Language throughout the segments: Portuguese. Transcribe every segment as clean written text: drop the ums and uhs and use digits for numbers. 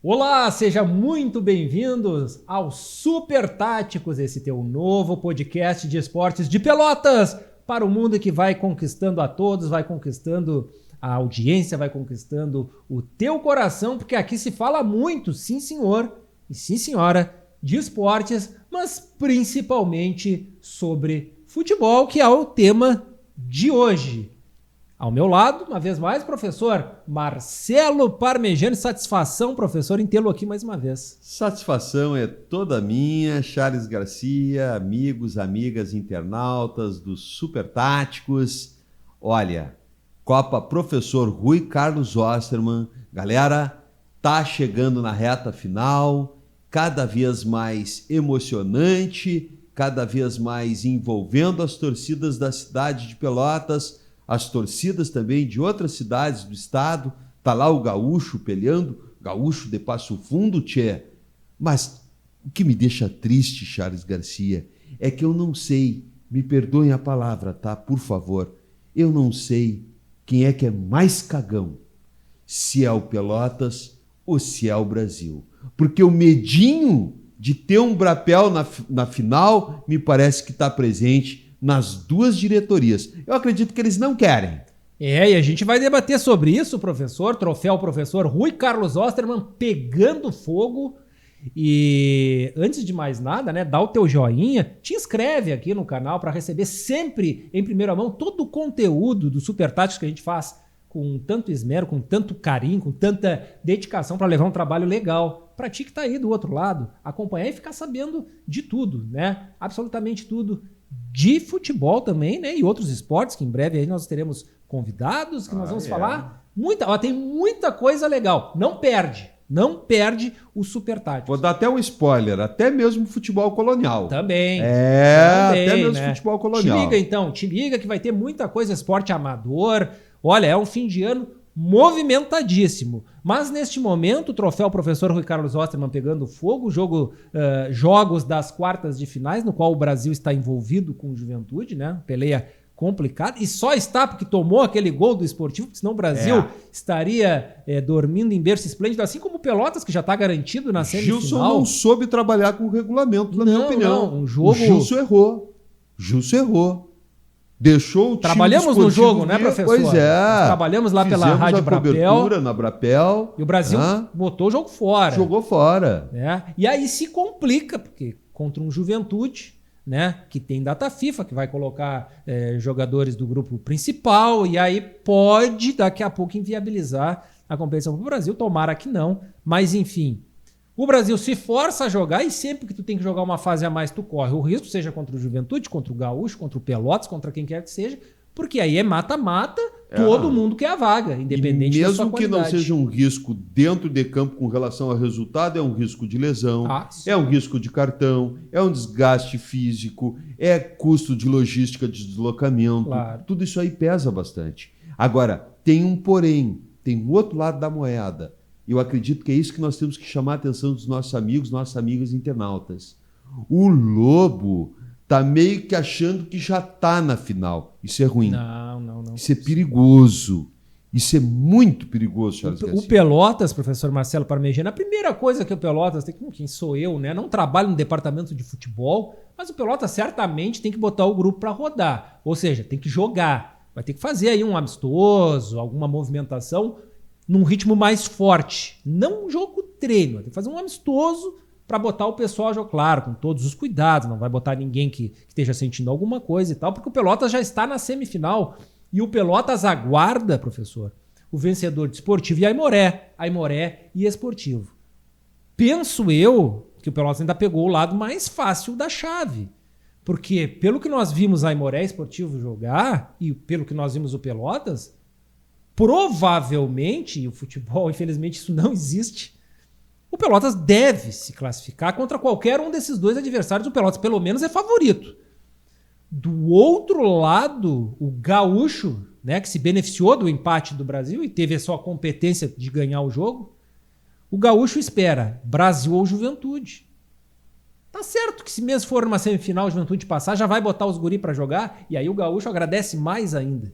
Olá, seja muito bem-vindos ao Super Táticos, esse teu novo podcast de esportes de Pelotas para o mundo que vai conquistando a todos, vai conquistando a audiência, vai conquistando o teu coração, porque aqui se fala muito, sim senhor e sim senhora, de esportes, mas principalmente sobre futebol, que é o tema de hoje. Ao meu lado, uma vez mais, professor Marcelo Parmegiani. Satisfação, professor, em tê-lo aqui mais uma vez. Satisfação é toda minha, Charles Garcia, amigos, amigas, internautas dos Super Táticos. Olha, Copa Professor Rui Carlos Osterman. Galera, tá chegando na reta final, cada vez mais emocionante, cada vez mais envolvendo as torcidas da cidade de Pelotas, as torcidas também de outras cidades do estado. Tá lá o Gaúcho peleando, Gaúcho de Passo Fundo, tchê. Mas o que me deixa triste, Charles Garcia, é que eu não sei, me perdoem a palavra, tá? Por favor, eu não sei quem é mais cagão, se é o Pelotas ou se é o Brasil. Porque o medinho de ter um Brapel na final me parece que está presente nas duas diretorias. Eu acredito que eles não querem. E a gente vai debater sobre isso, professor. Troféu professor Rui Carlos Osterman pegando fogo. E antes de mais nada, né, dá o teu joinha, te inscreve aqui no canal para receber sempre em primeira mão todo o conteúdo do Super Táticos que a gente faz com tanto esmero, com tanto carinho, com tanta dedicação para levar um trabalho legal para ti que tá aí do outro lado, acompanhar e ficar sabendo de tudo, né? Absolutamente tudo. De futebol também, né? E outros esportes, que em breve aí nós teremos convidados, que nós vamos falar. Tem muita coisa legal. Não perde o Super Táticos. Vou dar até um spoiler, até mesmo futebol colonial. Também, até mesmo né? Futebol colonial. Te liga então, te liga que vai ter muita coisa, esporte amador. Olha, é um fim de ano movimentadíssimo. Mas neste momento, o troféu professor Rui Carlos Osterman pegando fogo, jogos das quartas de finais, no qual o Brasil está envolvido com Juventude, né? Peleia complicada. E só está porque tomou aquele gol do Esportivo, porque senão o Brasil estaria dormindo em berço esplêndido, assim como o Pelotas, que já está garantido na semifinal. Gilson não soube trabalhar com o regulamento, na minha opinião. O Gilson errou. Deixou o time Trabalhamos no jogo, né, professor? Pois é. Nós trabalhamos lá pela Rádio Brapel. Na Brapel. E o Brasil botou o jogo fora. Jogou fora. E aí se complica, porque contra um Juventude, né, que tem data FIFA, que vai colocar jogadores do grupo principal, e aí pode daqui a pouco inviabilizar a competição para o Brasil. Tomara que não, mas enfim. O Brasil se força a jogar e sempre que tu tem que jogar uma fase a mais, tu corre o risco, seja contra o Juventude, contra o Gaúcho, contra o Pelotas, contra quem quer que seja, porque aí é mata-mata, todo mundo quer a vaga, independente da sua qualidade. Mesmo que não seja um risco dentro de campo com relação ao resultado, é um risco de lesão, é um risco de cartão, é um desgaste físico, é custo de logística de deslocamento, claro. Tudo isso aí pesa bastante. Agora, tem um porém, tem o outro lado da moeda. Eu acredito que é isso que nós temos que chamar a atenção dos nossos amigos, nossas amigas internautas. O Lobo tá meio que achando que já tá na final. Isso é ruim. Não. Isso é perigoso. Isso é muito perigoso, Charles Garcia. O Pelotas, professor Marcelo Parmegiani, a primeira coisa que o Pelotas tem que... Quem sou eu, né? Não trabalho no departamento de futebol, mas o Pelotas certamente tem que botar o grupo para rodar. Ou seja, tem que jogar. Vai ter que fazer aí um amistoso, alguma movimentação num ritmo mais forte. Não um jogo treino. Tem que fazer um amistoso para botar o pessoal a jogar, claro, com todos os cuidados. Não vai botar ninguém que esteja sentindo alguma coisa e tal, porque o Pelotas já está na semifinal. E o Pelotas aguarda, professor, o vencedor de Esportivo e Aimoré e Esportivo. Penso eu que o Pelotas ainda pegou o lado mais fácil da chave. Porque pelo que nós vimos Aimoré e Esportivo jogar, e pelo que nós vimos o Pelotas, provavelmente, e o futebol, infelizmente, isso não existe, o Pelotas deve se classificar contra qualquer um desses dois adversários. O Pelotas, pelo menos, é favorito. Do outro lado, o Gaúcho, né, que se beneficiou do empate do Brasil e teve a sua competência de ganhar o jogo, o Gaúcho espera Brasil ou Juventude. Tá certo que se mesmo for numa semifinal, Juventude passar, já vai botar os guri para jogar, e aí o Gaúcho agradece mais ainda.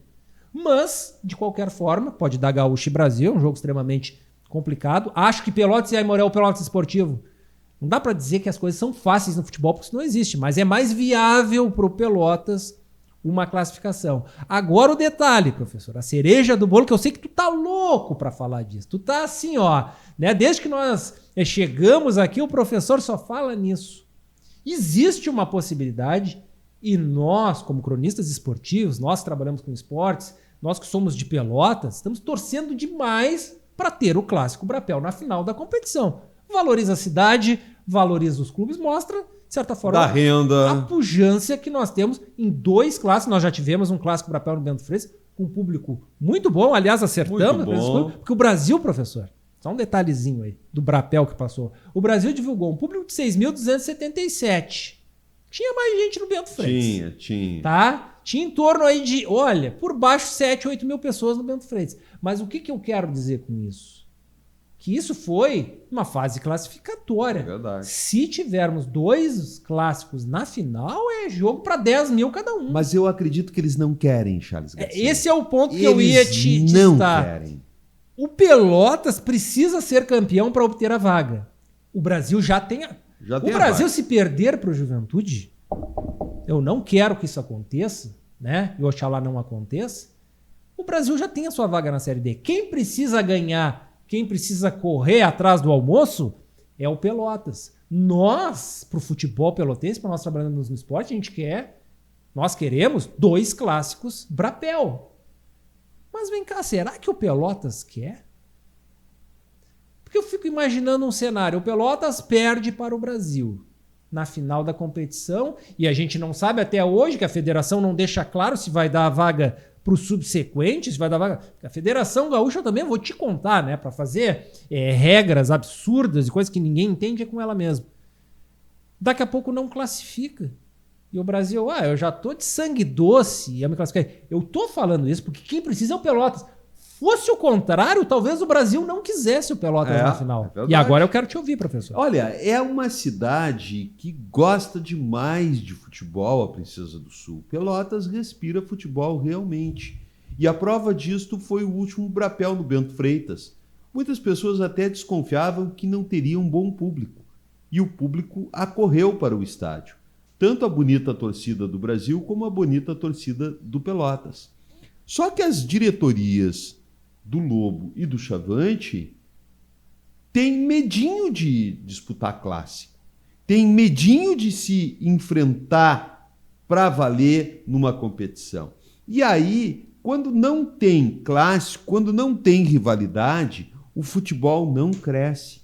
Mas, de qualquer forma, pode dar Gaúcho e Brasil, um jogo extremamente complicado. Acho que Pelotas e Aimoré, o Pelotas Esportivo, não dá para dizer que as coisas são fáceis no futebol, porque isso não existe, mas é mais viável pro Pelotas uma classificação. Agora o detalhe, professor, a cereja do bolo, que eu sei que tu tá louco para falar disso. Tu tá assim, ó, né? Desde que nós chegamos aqui, o professor só fala nisso. Existe uma possibilidade, e nós, como cronistas esportivos, nós que trabalhamos com esportes, nós que somos de Pelotas, estamos torcendo demais para ter o Clássico Brapel na final da competição. Valoriza a cidade, valoriza os clubes, mostra, de certa forma, da renda, a pujança que nós temos em 2 clássicos. Nós já tivemos um Clássico Brapel no Bento Freitas, com um público muito bom, aliás, acertamos. Muito bom. Porque o Brasil, professor, só um detalhezinho aí, do Brapel que passou. O Brasil divulgou um público de 6.277. Tinha mais gente no Bento Freitas. Tinha. Tá? Tinha em torno aí de, olha, por baixo 7, 8 mil pessoas no Bento Freitas. Mas o que eu quero dizer com isso? Que isso foi uma fase classificatória. É verdade. Se tivermos 2 clássicos na final, é jogo para 10 mil cada um. Mas eu acredito que eles não querem, Charles Garcia. Esse é o ponto que eles eu ia te não citar. querem. O Pelotas precisa ser campeão para obter a vaga. O Brasil já tem a... Já O tem a Brasil, vaga. se perder para o Juventude, eu não quero que isso aconteça, né? E oxalá não aconteça. O Brasil já tem a sua vaga na Série D. Quem precisa ganhar, quem precisa correr atrás do almoço é o Pelotas. Nós, pro futebol pelotense, para nós trabalhando no esporte, nós queremos 2 clássicos Brapel. Mas vem cá, será que o Pelotas quer? Porque eu fico imaginando um cenário. O Pelotas perde para o Brasil na final da competição e a gente não sabe até hoje, que a federação não deixa claro se vai dar a vaga para o subsequente, se vai dar vaga... A Federação Gaúcha eu também vou te contar, né? Para fazer regras absurdas e coisas que ninguém entende é com ela mesma. Daqui a pouco não classifica. E o Brasil, eu já tô de sangue doce, eu me classifiquei. Eu tô falando isso porque quem precisa é o Pelotas. Fosse o contrário, talvez o Brasil não quisesse o Pelotas na final. E agora eu quero te ouvir, professor. Olha, é uma cidade que gosta demais de futebol, a Princesa do Sul. Pelotas respira futebol realmente. E a prova disto foi o último Brapel no Bento Freitas. Muitas pessoas até desconfiavam que não teria um bom público. E o público acorreu para o estádio. Tanto a bonita torcida do Brasil como a bonita torcida do Pelotas. Só que as diretorias do Lobo e do Chavante têm medinho de disputar clássico. Tem medinho de se enfrentar para valer numa competição. E aí, quando não tem clássico, quando não tem rivalidade, o futebol não cresce.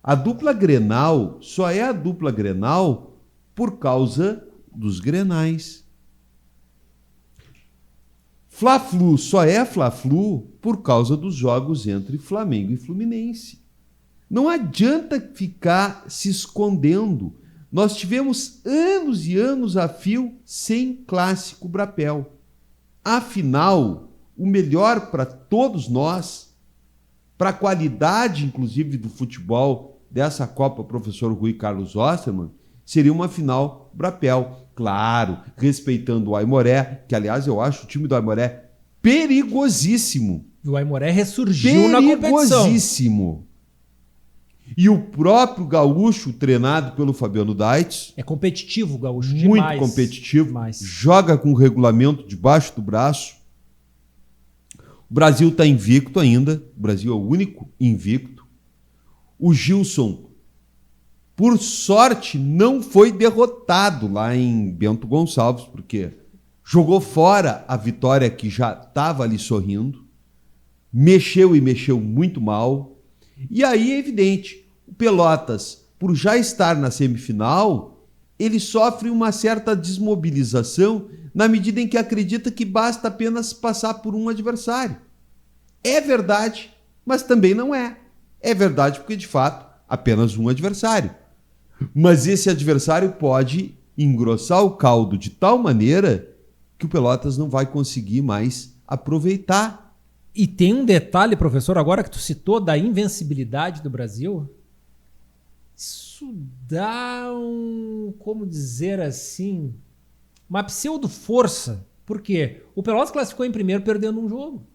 A dupla Grenal só é a dupla Grenal por causa dos Grenais. Fla-Flu só é Fla-Flu por causa dos jogos entre Flamengo e Fluminense. Não adianta ficar se escondendo. Nós tivemos anos e anos a fio sem clássico Brapel. Afinal, o melhor para todos nós, para a qualidade, inclusive, do futebol dessa Copa Professor Rui Carlos Ostermann, seria uma final Brapel. Claro, respeitando o Aimoré, que, aliás, eu acho o time do Aimoré perigosíssimo. E o Aimoré ressurgiu na competição. Perigosíssimo. E o próprio Gaúcho, treinado pelo Fabiano Daitz. É competitivo o Gaúcho, muito demais. Muito competitivo. Demais. Joga com o regulamento debaixo do braço. O Brasil está invicto ainda. O Brasil é o único invicto. O Gilson, por sorte, não foi derrotado lá em Bento Gonçalves, porque jogou fora a Vitória, que já estava ali sorrindo, mexeu e mexeu muito mal. E aí é evidente, o Pelotas, por já estar na semifinal, ele sofre uma certa desmobilização na medida em que acredita que basta apenas passar por um adversário. É verdade, mas também não é. É verdade porque, de fato, apenas um adversário. Mas esse adversário pode engrossar o caldo de tal maneira que o Pelotas não vai conseguir mais aproveitar. E tem um detalhe, professor, agora que tu citou da invencibilidade do Brasil. Isso dá como dizer assim, uma pseudo-força. Por quê? O Pelotas classificou em primeiro perdendo um jogo.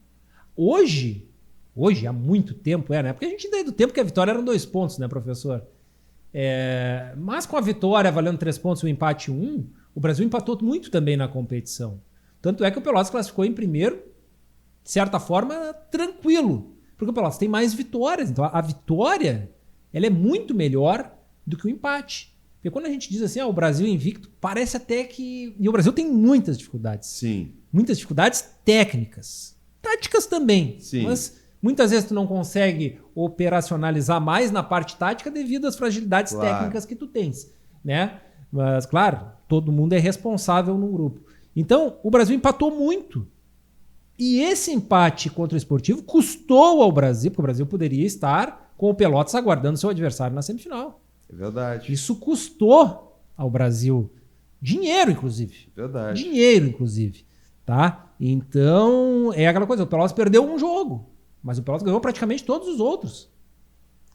Hoje hoje, há muito tempo, né? Porque a gente ainda é do tempo que a vitória eram 2 pontos, né, professor? Mas com a vitória valendo 3 pontos e o empate 1, o Brasil empatou muito também na competição. Tanto é que o Pelotas classificou em primeiro, de certa forma, tranquilo. Porque o Pelotas tem mais vitórias. Então a vitória ela é muito melhor do que o empate. Porque quando a gente diz assim, o Brasil invicto, parece até que... E o Brasil tem muitas dificuldades. Sim. Muitas dificuldades técnicas. Táticas também. Sim. Mas muitas vezes tu não consegue operacionalizar mais na parte tática devido às fragilidades técnicas que tu tens, né? Mas, claro, todo mundo é responsável no grupo. Então, o Brasil empatou muito. E esse empate contra o Esportivo custou ao Brasil, porque o Brasil poderia estar com o Pelotas aguardando seu adversário na semifinal. É verdade. Isso custou ao Brasil dinheiro, inclusive. Verdade. Dinheiro, inclusive. Tá? Então, é aquela coisa, o Pelotas perdeu um jogo, mas o Pelotas ganhou praticamente todos os outros.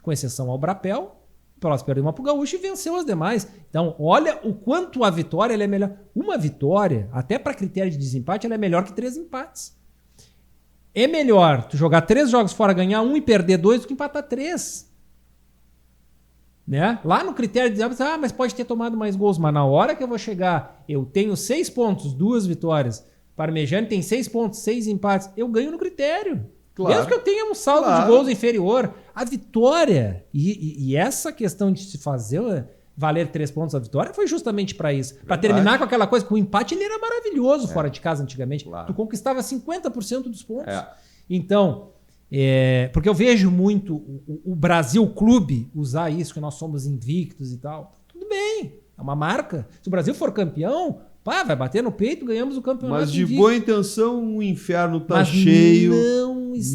Com exceção ao Brapel, o Pelotas perdeu uma pro Gaúcho e venceu as demais. Então, olha o quanto a vitória ela é melhor. Uma vitória, até para critério de desempate, ela é melhor que 3 empates. É melhor tu jogar 3 jogos fora, ganhar 1 e perder 2 do que empatar 3. Né? Lá no critério de desempate, mas pode ter tomado mais gols. Mas na hora que eu vou chegar, eu tenho 6 pontos, 2 vitórias. Parmegiani tem 6 pontos, 6 empates. Eu ganho no critério. Claro. Mesmo que eu tenha um saldo de gols inferior. A vitória, e essa questão de se fazer valer 3 pontos a vitória foi justamente para isso. Para terminar com aquela coisa, que o empate ele era maravilhoso fora de casa antigamente. Claro. Tu conquistava 50% dos pontos. Então, porque eu vejo muito o Brasil Clube usar isso, que nós somos invictos e tal. Tudo bem, é uma marca. Se o Brasil for campeão, vai bater no peito, ganhamos o campeonato. Mas de boa intenção, o inferno tá cheio.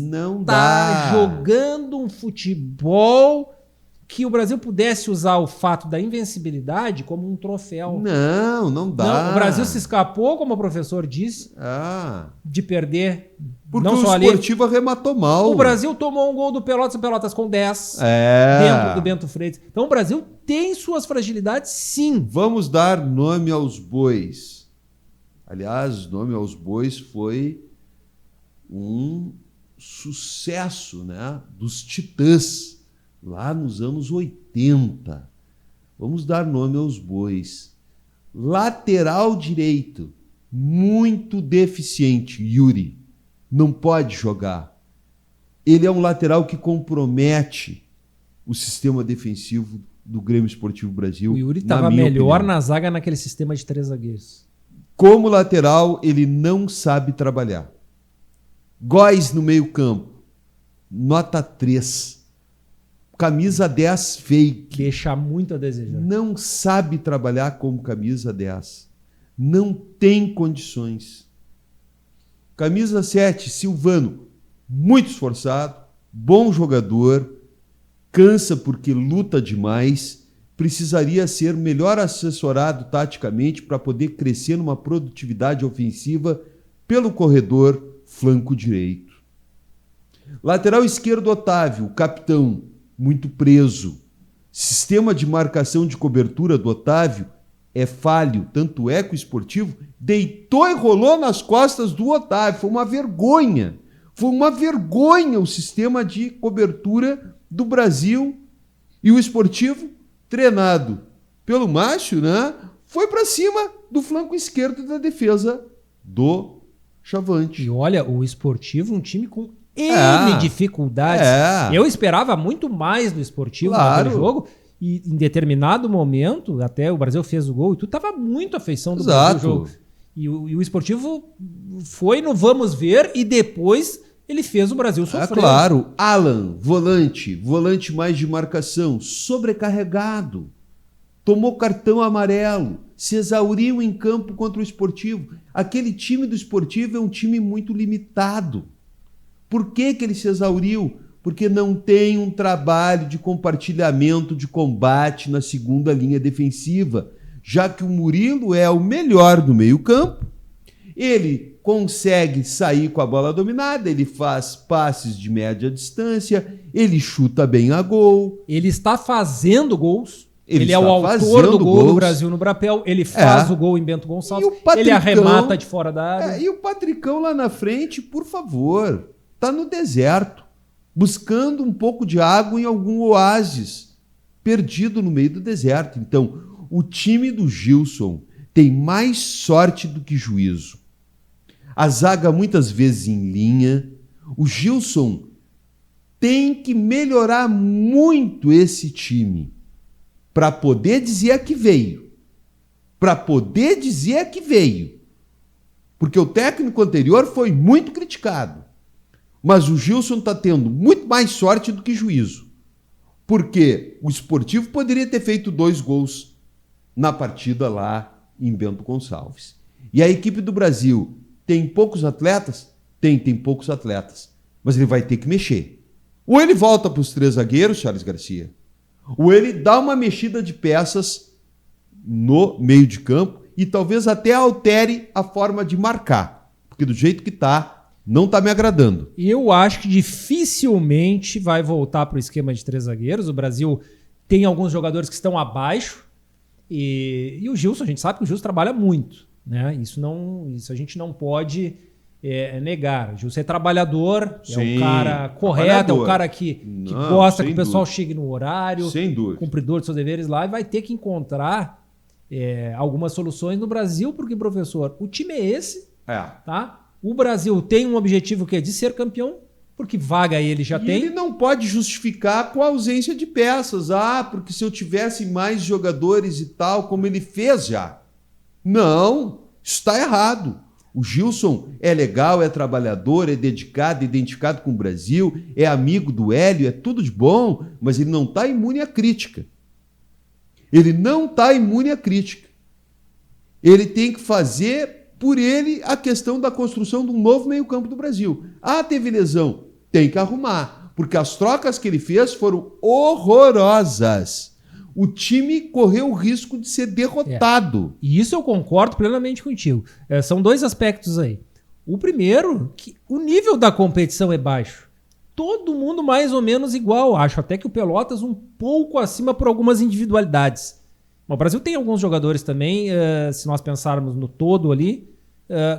Não dá. Jogando um futebol que o Brasil pudesse usar o fato da invencibilidade como um troféu. Não dá. Não, o Brasil se escapou, como o professor disse, de perder. Porque não só o Esportivo arrematou mal. O Brasil tomou um gol do Pelotas, o Pelotas com 10, dentro do Bento Freitas. Então o Brasil tem suas fragilidades, sim. Vamos dar nome aos bois. Aliás, nome aos bois foi um sucesso, né, dos Titãs, lá nos anos 80. Vamos dar nome aos bois. Lateral direito, muito deficiente, Yuri. Não pode jogar. Ele é um lateral que compromete o sistema defensivo do Grêmio Esportivo Brasil. O Yuri estava melhor na zaga naquele sistema de 3 zagueiros. Como lateral, ele não sabe trabalhar. Góes no meio-campo, nota 3. Camisa 10 fake. Deixa muito a desejar. Não sabe trabalhar como camisa 10. Não tem condições. Camisa 7, Silvano, muito esforçado, bom jogador, cansa porque luta demais, precisaria ser melhor assessorado taticamente para poder crescer numa produtividade ofensiva pelo corredor flanco direito. Lateral esquerdo, Otávio, o capitão, muito preso. Sistema de marcação de cobertura do Otávio é falho, tanto é que o Esportivo deitou e rolou nas costas do Otávio. Foi uma vergonha. Foi uma vergonha o sistema de cobertura do Brasil. E o Esportivo, treinado pelo Macho, né, foi para cima do flanco esquerdo da defesa do Chavante. E olha, o Esportivo, um time com N dificuldades. Eu esperava muito mais do Esportivo naquele jogo. E em determinado momento, até o Brasil fez o gol e tudo, estava muito a feição do Brasil no jogo. E o Esportivo foi no vamos ver e depois ele fez o Brasil sofrer. Claro, Alan, volante mais de marcação, sobrecarregado, tomou cartão amarelo, se exauriu em campo contra o Esportivo. Aquele time do Esportivo é um time muito limitado. Por que ele se exauriu? Porque não tem um trabalho de compartilhamento de combate na segunda linha defensiva, já que o Murilo é o melhor do meio-campo. Ele consegue sair com a bola dominada, ele faz passes de média distância, ele chuta bem a gol. Ele está fazendo gols. Ele é o autor do gol do Brasil no Brapel, ele faz o gol em Bento Gonçalves, ele arremata de fora da área. E o Patricão lá na frente, por favor, tá no deserto. buscando um pouco de água em algum oásis, perdido no meio do deserto. Então, o time do Gilson tem mais sorte do que juízo. A zaga muitas vezes em linha. O Gilson tem que melhorar muito esse time para poder dizer a que veio. Para poder dizer a que veio. Porque o técnico anterior foi muito criticado. Mas o Gilson está tendo muito mais sorte do que juízo. Porque o Sportivo poderia ter feito 2 gols na partida lá em Bento Gonçalves. E a equipe do Brasil tem poucos atletas? Tem poucos atletas. Mas ele vai ter que mexer. Ou ele volta para os 3 zagueiros, Charles Garcia, ou ele dá uma mexida de peças no meio de campo e talvez até altere a forma de marcar. Porque do jeito que está, não está me agradando. Eu acho que dificilmente vai voltar para o esquema de 3 zagueiros. O Brasil tem alguns jogadores que estão abaixo. E o Gilson, a gente sabe que o Gilson trabalha muito, né? Isso a gente não pode negar. O Gilson é trabalhador, Sim, é um cara correto, é um cara que gosta que o pessoal chegue no horário, sem dúvida, cumpridor de seus deveres lá, e vai ter que encontrar algumas soluções no Brasil, porque, professor, o time é esse, tá? O Brasil tem um objetivo que é de ser campeão, porque vaga ele já tem. Ele não pode justificar com a ausência de peças. Porque se eu tivesse mais jogadores e tal, como ele fez já. Não, isso está errado. O Gilson é legal, é trabalhador, é dedicado, é identificado com o Brasil, é amigo do Hélio, é tudo de bom, mas ele não está imune à crítica. Ele não está imune à crítica. Ele tem que fazer por ele a questão da construção de um novo meio-campo do Brasil. Teve lesão, tem que arrumar, porque as trocas que ele fez foram horrorosas. O time correu o risco de ser derrotado. E isso eu concordo plenamente contigo. São 2 aspectos aí. O primeiro, que o nível da competição é baixo. Todo mundo mais ou menos igual. Acho até que o Pelotas um pouco acima por algumas individualidades. O Brasil tem alguns jogadores também, se nós pensarmos no todo ali,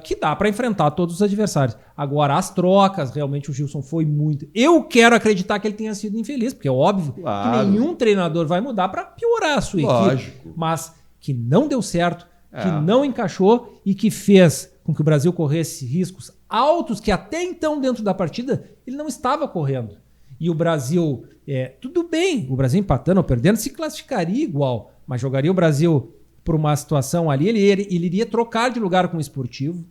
que dá para enfrentar todos os adversários. Agora, as trocas, realmente o Gilson foi muito... Eu quero acreditar que ele tenha sido infeliz, porque é óbvio que nenhum treinador vai mudar para piorar a sua equipe. Mas que não deu certo, que não encaixou e que fez com que o Brasil corresse riscos altos que até então, dentro da partida, ele não estava correndo. E o Brasil, tudo bem, o Brasil empatando ou perdendo, se classificaria igual, mas jogaria o Brasil por uma situação ali, ele iria trocar de lugar com o Sportivo,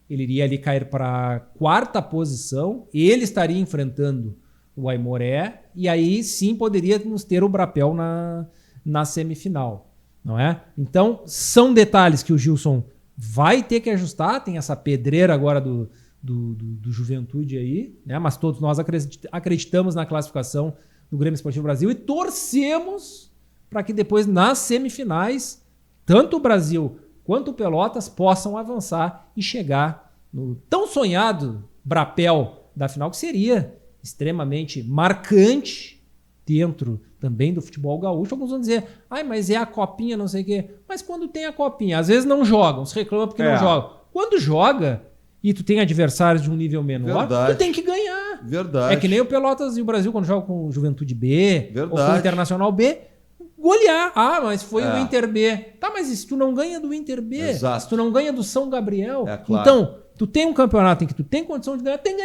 ele iria ali cair para a 4ª posição, ele estaria enfrentando o Aimoré, e aí sim poderíamos ter o Brapel na semifinal, não é? Então, são detalhes que o Gilson vai ter que ajustar, tem essa pedreira agora do Juventude aí, né? Mas todos nós acreditamos na classificação do Grêmio Esportivo Brasil e torcemos para que depois, nas semifinais, tanto o Brasil quanto o Pelotas possam avançar e chegar no tão sonhado Brapel da final, que seria extremamente marcante dentro também do futebol gaúcho. Alguns vão dizer, mas é a copinha, não sei o quê. Mas quando tem a copinha, às vezes não jogam, se reclama porque não jogam. Quando joga e tu tem adversários de um nível menor, tu tem que ganhar. Verdade. É que nem o Pelotas e o Brasil quando jogam com o Juventude B ou com o Internacional B, golear. Mas foi o Inter B. Tá, mas e se tu não ganha do Inter B? Exato. Se tu não ganha do São Gabriel? Claro. Então, tu tem um campeonato em que tu tem condição de ganhar, tem que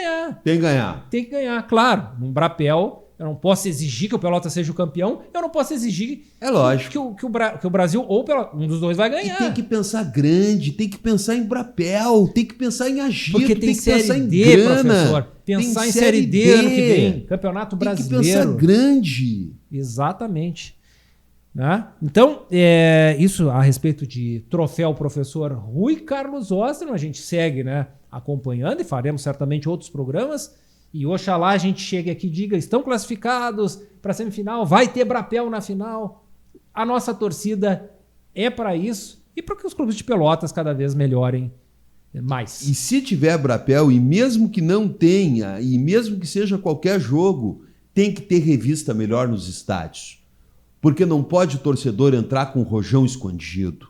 ganhar. Tem que ganhar, claro. Num Brapel, eu não posso exigir que o Pelotas seja o campeão, eu não posso exigir lógico. que o Brasil ou um dos dois vai ganhar. E tem que pensar grande, tem que pensar em Brapel, tem que pensar em agito, porque tem que série pensar em D, grana. Professor. Pensar em série D ano que vem. Campeonato Brasileiro. Tem que pensar grande. Exatamente. Né? Então, isso a respeito de troféu professor Rui Carlos Osterman, a gente segue, né, acompanhando e faremos certamente outros programas. E oxalá a gente chegue aqui e diga, estão classificados para a semifinal, vai ter Brapel na final. A nossa torcida é para isso e para que os clubes de Pelotas cada vez melhorem mais. E se tiver Brapel, e mesmo que não tenha, e mesmo que seja qualquer jogo, tem que ter revista melhor nos estádios. Porque não pode o torcedor entrar com o rojão escondido.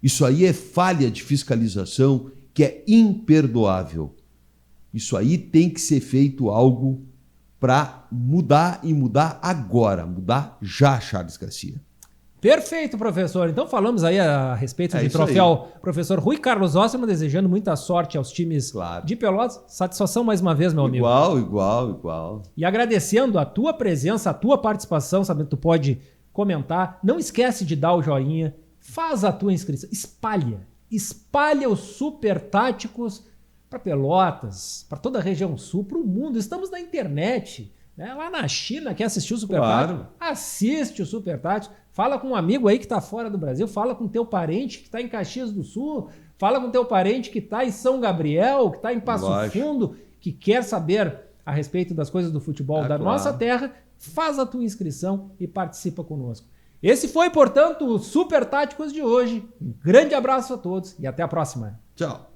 Isso aí é falha de fiscalização que é imperdoável. Isso aí tem que ser feito algo para mudar e mudar agora, mudar já, Charles Garcia. Perfeito, professor. Então falamos aí a respeito do troféu professor Rui Carlos Osterman, desejando muita sorte aos times de Pelotas. Satisfação mais uma vez, meu amigo. Igual. E agradecendo a tua presença, a tua participação, sabendo que tu pode comentar. Não esquece de dar o joinha, faz a tua inscrição, espalha os Super Táticos para Pelotas, para toda a região sul, para o mundo. Estamos na internet, né? Lá na China, quer assistir o Super Tático? Assiste o Super Tático. Fala com um amigo aí que está fora do Brasil, fala com teu parente que está em Caxias do Sul, fala com teu parente que está em São Gabriel, que está em Passo Fundo, que quer saber a respeito das coisas do futebol da nossa terra. Faz a tua inscrição e participa conosco. Esse foi, portanto, o Super Táticos de hoje. Um grande abraço a todos e até a próxima. Tchau.